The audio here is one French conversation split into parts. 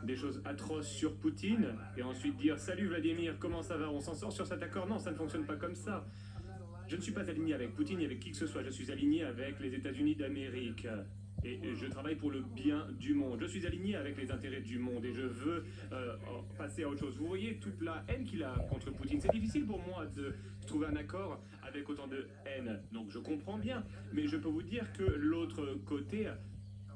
des choses atroces sur Poutine et ensuite dire «Salut Vladimir, comment ça va? On s'en sort sur cet accord?» Non, ça ne fonctionne pas comme ça. Je ne suis pas aligné avec Poutine ni avec qui que ce soit. Je suis aligné avec les États-Unis d'Amérique. Et je travaille pour le bien du monde. Je suis aligné avec les intérêts du monde et je veux passer à autre chose. Vous voyez toute la haine qu'il a contre Poutine. C'est difficile pour moi de trouver un accord avec autant de haine. Donc je comprends bien. Mais je peux vous dire que l'autre côté,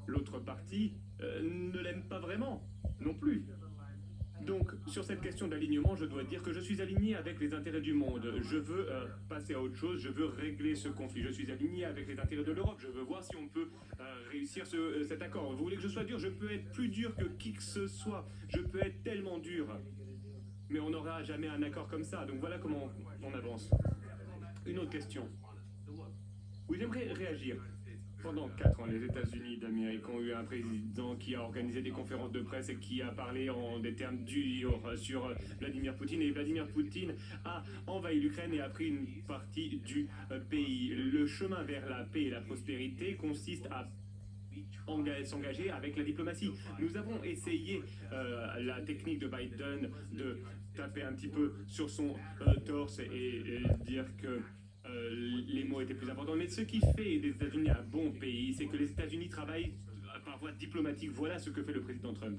l'autre partie, ne l'aime pas vraiment non plus. Donc, sur cette question d'alignement, je dois dire que je suis aligné avec les intérêts du monde. Je veux passer à autre chose, je veux régler ce conflit. Je suis aligné avec les intérêts de l'Europe. Je veux voir si on peut réussir cet accord. Vous voulez que je sois dur? Je peux être plus dur que qui que ce soit. Je peux être tellement dur. Mais on n'aura jamais un accord comme ça. Donc voilà comment on avance. Une autre question. Oui, j'aimerais réagir. Pendant 4 ans, les États-Unis d'Amérique ont eu un président qui a organisé des conférences de presse et qui a parlé en des termes durs sur Vladimir Poutine. Et Vladimir Poutine a envahi l'Ukraine et a pris une partie du pays. Le chemin vers la paix et la prospérité consiste à s'engager avec la diplomatie. Nous avons essayé la technique de Biden de taper un petit peu sur son torse et dire que les mots étaient plus importants. Mais ce qui fait des États-Unis un bon pays, c'est que les États-Unis travaillent par voie diplomatique. Voilà ce que fait le président Trump.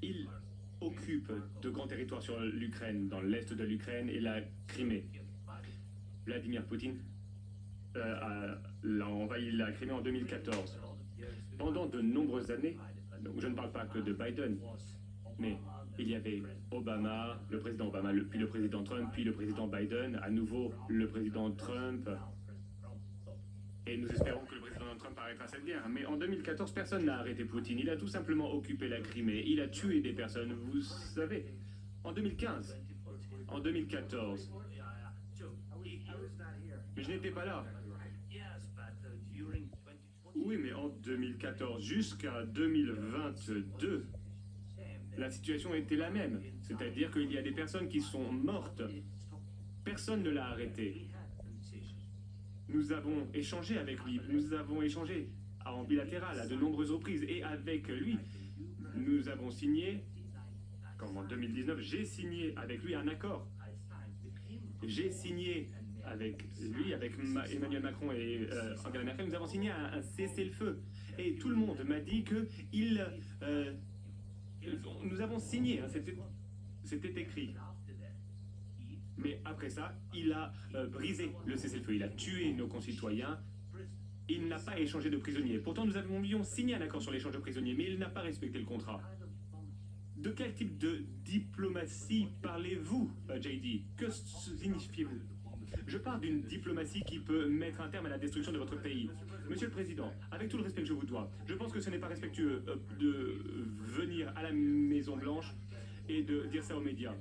Il occupe de grands territoires sur l'Ukraine, dans l'est de l'Ukraine et la Crimée. Vladimir Poutine a envahi la Crimée en 2014. Pendant de nombreuses années, donc je ne parle pas que de Biden, mais il y avait Obama, le président Obama, puis le président Trump, puis le président Biden, à nouveau le président Trump. Et nous espérons que le président Trump arrêtera cette guerre. Mais en 2014, personne n'a arrêté Poutine. Il a tout simplement occupé la Crimée. Il a tué des personnes, vous savez. En 2015, en 2014. Mais je n'étais pas là. Oui, mais en 2014 jusqu'à 2022, la situation était la même. C'est-à-dire qu'il y a des personnes qui sont mortes. Personne ne l'a arrêté. Nous avons échangé avec lui. Nous avons échangé en bilatéral à de nombreuses reprises. Et avec lui, nous avons signé, comme en 2019, j'ai signé avec lui un accord. J'ai signé avec lui, avec Emmanuel Macron et Angela Merkel, nous avons signé un cessez-le-feu. Et tout le monde m'a dit que nous avons signé, hein, c'était écrit. Mais après ça, il a brisé le cessez-le-feu, il a tué nos concitoyens, il n'a pas échangé de prisonniers. Pourtant, nous avions signé un accord sur l'échange de prisonniers, mais il n'a pas respecté le contrat. De quel type de diplomatie parlez-vous, JD? Que signifiez-vous? Je parle d'une diplomatie qui peut mettre un terme à la destruction de votre pays. Monsieur le Président, avec tout le respect que je vous dois, je pense que ce n'est pas respectueux de venir à la Maison-Blanche et de dire ça aux médias.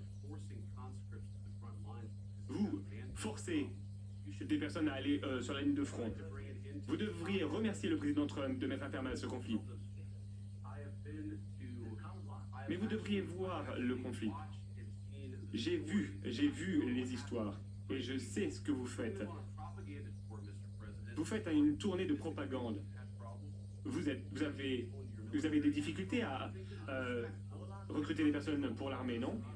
Vous forcez des personnes à aller sur la ligne de front. Vous devriez remercier le président Trump de mettre un terme à ce conflit. Mais vous devriez voir le conflit. J'ai vu les histoires et je sais ce que vous faites. Vous faites une tournée de propagande. Vous avez des difficultés à recruter des personnes pour l'armée, non?